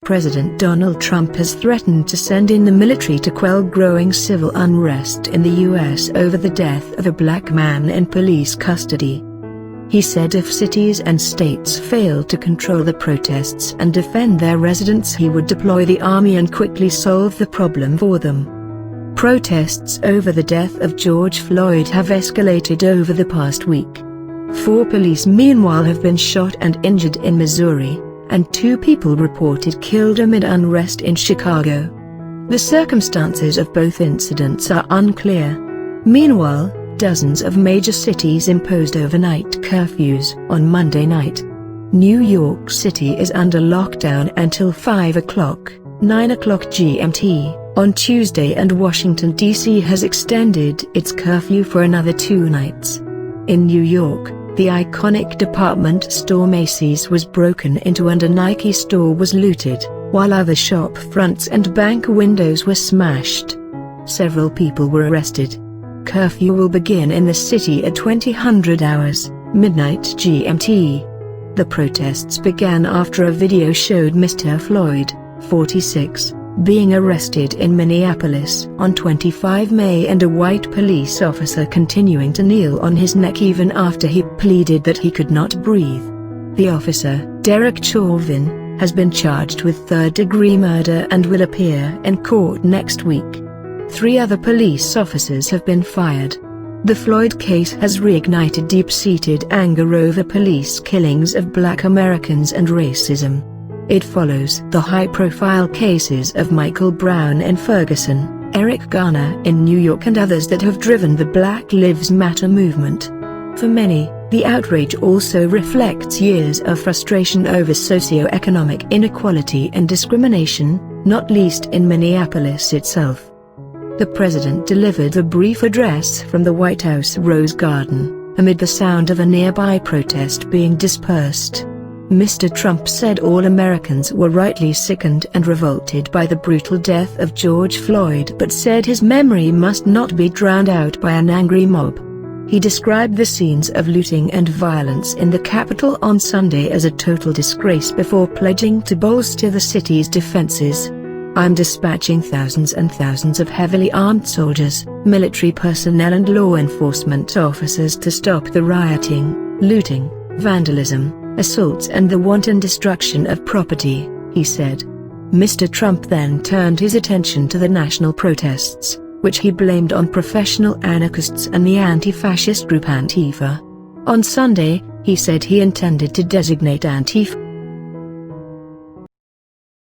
President Donald Trump has threatened to send in the military to quell growing civil unrest in the U.S. over the death of a black man in police custody. He said if cities and states fail to control the protests and defend their residents, he would deploy the army and quickly solve the problem for them. Protests over the death of George Floyd have escalated over the past week. 4 police meanwhile have been shot and injured in Missouri, and 2 people reported killed amid unrest in Chicago. The circumstances of both incidents are unclear. Meanwhile, dozens of major cities imposed overnight curfews on Monday night. New York City is under lockdown until 5 o'clock, 9 o'clock GMT, on Tuesday, and Washington, D.C. has extended its curfew for another 2 nights. In New York, the iconic department store Macy's was broken into and a Nike store was looted, while other shop fronts and bank windows were smashed. Several people were arrested. Curfew will begin in the city at 2000 hours, midnight GMT. The protests began after a video showed Mr. Floyd, 46, being arrested in Minneapolis on 25 May and a white police officer continuing to kneel on his neck even after he pleaded that he could not breathe. The officer, Derek Chauvin, has been charged with third-degree murder and will appear in court next week. 3 other police officers have been fired. The Floyd case has reignited deep-seated anger over police killings of Black Americans and racism. It follows the high-profile cases of Michael Brown in Ferguson, Eric Garner in New York, and others that have driven the Black Lives Matter movement. For many, the outrage also reflects years of frustration over socio-economic inequality and discrimination, not least in Minneapolis itself. The president delivered a brief address from the White House Rose Garden, amid the sound of a nearby protest being dispersed. Mr. Trump said all Americans were rightly sickened and revolted by the brutal death of George Floyd, but said his memory must not be drowned out by an angry mob. He described the scenes of looting and violence in the Capitol on Sunday as a total disgrace before pledging to bolster the city's defenses. "I'm dispatching thousands and thousands of heavily armed soldiers, military personnel and law enforcement officers to stop the rioting, looting, vandalism, assaults and the wanton destruction of property," he said. Mr. Trump then turned his attention to the national protests, which he blamed on professional anarchists and the anti-fascist group Antifa. On Sunday, he said he intended to designate Antifa